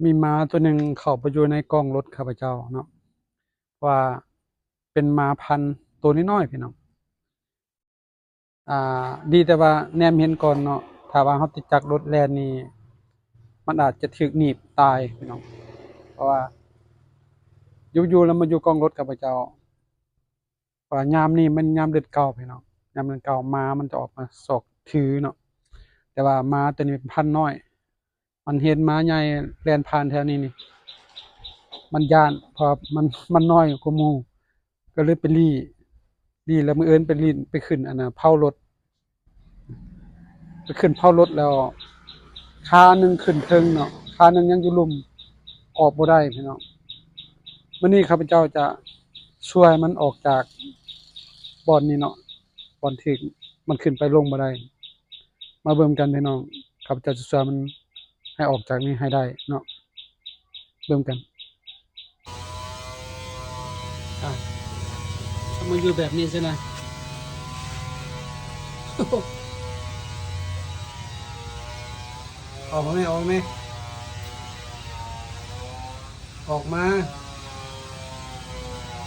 มีม้าตัวหนึ่งเข้าไปอยู่ในกล้องรถข้าพเจ้าเนาะว่าเป็นม้าพันธุ์ตัวน้อยๆพี่น้องดีแต่ว่าแนมเห็นก่อนเนาะถ้าว่าเราติดจากรถแล่นนี่มันอาจจะถูกหนีบตายพี่น้องเพราะว่าอยู่ๆแล้วมาอยู่กล้องรถข้าพเจ้าว่ายามนี้มันยามเดือนเก่าพี่น้องยามเดือนเก่าม้ามันจะออกมาศอกถือเนาะแต่ว่าม้าตัวนี้เป็นพันธุ์น้อยมันเห็นม้าใหญ่แล่นผ่านแถวนี้นี่ มันย้านเพราะมันน้อยกว่าหมู่ก็เลยไปลี้แล้วมื้ออื่นไปลี้ไปขึ้นอันน่ะเผารถไปขึ้นเผารถแล้วขาหนึ่งขึ้นเทิงเนาะขาหนึ่งยังอยู่ลุ่มออกบ่ได้พี่น้องมื้อนี้ข้าพเจ้าจะช่วยมันออกจากบ่อนนี้เนาะบ่อนที่มันขึ้นไปลงบ่ได้มาเบิ่งกันพี่น้องข้าพเจ้าจะช่วยมันให้ออกจากนี้ให้ได้เนาะเบิ่งกันอ่ะถ้ามันอยู่แบบนี้สินะ ออกมาไหมออกไหมออกมา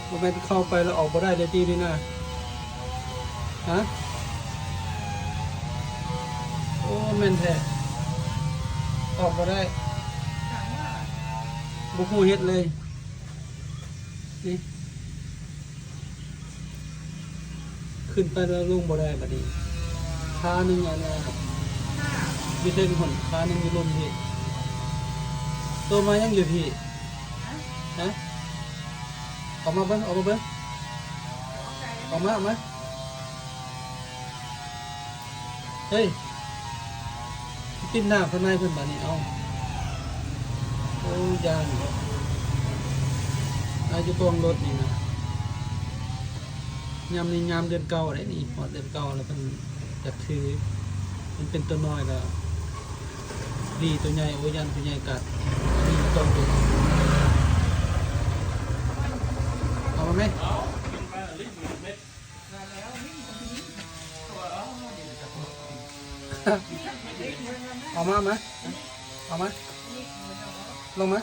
บ่แม่นเข้าไปแล้วออกบ่ได้เลยตีนี่นะฮะโอ้แม่นแท้ออกบ่ได้บ่ฮู้เฮ็ดเลยนี่ขึ้นไปแล้วลงบ่ได้บัดนี้ขาหนึงอันน่ะอยู่เทิงหุ่นขาหนึงอยู่ลมพี่ตัวมายังอยู่พี่ฮะออกมาเบิ่งออกมาเบิ่งออกมาออกมาเฮ้ยปิดหน้าข้างในเพิ่นบัดนี้เอาโอ้ยานอายุกองรถนี่นะยามนี้ยามเดือนเก่าได้นี่ฮอดเดือนเก่าแล้วเพิ่นจะถือมันเป็นตัวน้อยแล้วดีตัวใหญ่โอ้ยันตัวใหญ่กัดดีต้องตัวเอามาไหมเอามาไหมเอามาลงไหม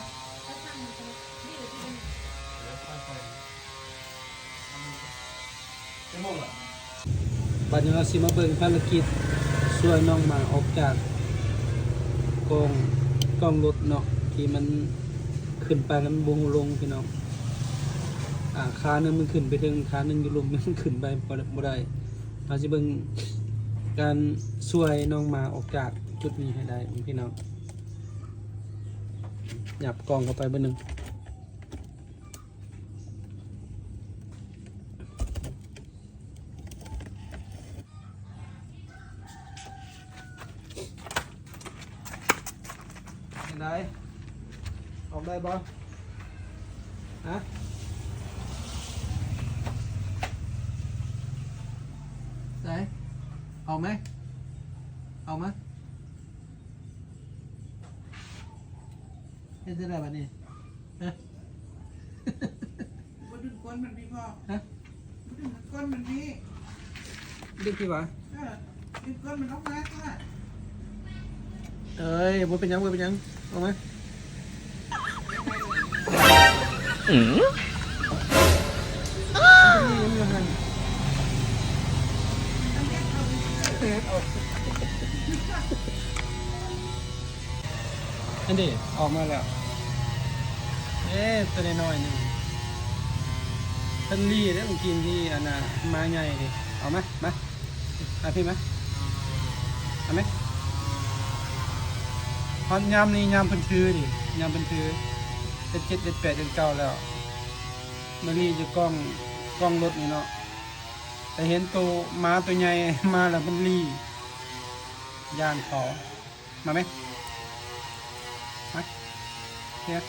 บัดนี้เราสิมาเบิ่งภารกิจช่วยน้องหมาออกจากกองกองรถเนาะที่มันขึ้นไปแล้วมันบงลงพี่น้องขาหนึงมันขึ้นไปถึงขาหนึงอยู่ลมมันขึ้นไปบ่ได้เราสิเบิ่งการช่วยน้องหมาออกจากจุดนี้ให้ได้พี่น้องหยับกองเข้าไปเบอร์หนึ่งได้ออกได้บ่ฮะได้เอาไหมเอาไหมเฮ็ดได้บัดนี้ฮะ บ่ดึงก้นมันพี่พ่อ ฮะ บ่ดึงก้นมันพี่ ดึกที่วะ ดึงก้นมันออกมาก็ได้ เอ้ยบ่เป็นหยังบ่เป็นหยังเอาไหมอันนี้ออกมาแล้วตัวน้อยๆนี่ท่านลี่ได้ผมกินที่อันน่ะมาใหญ่ดิเอาไหมมาเอาพี่ไหมเอาไหมพอยามนี้ยามเพิ่นถือดิยามเพิ่นถือเจ็ด8เดือน9แล้วมาลี่จะกล้องรถนี่เนาะแต่เห็นตัวม้าตัวใหญ่มาแล้วมันลี่ย่านเขามาไหมมาเนี่ย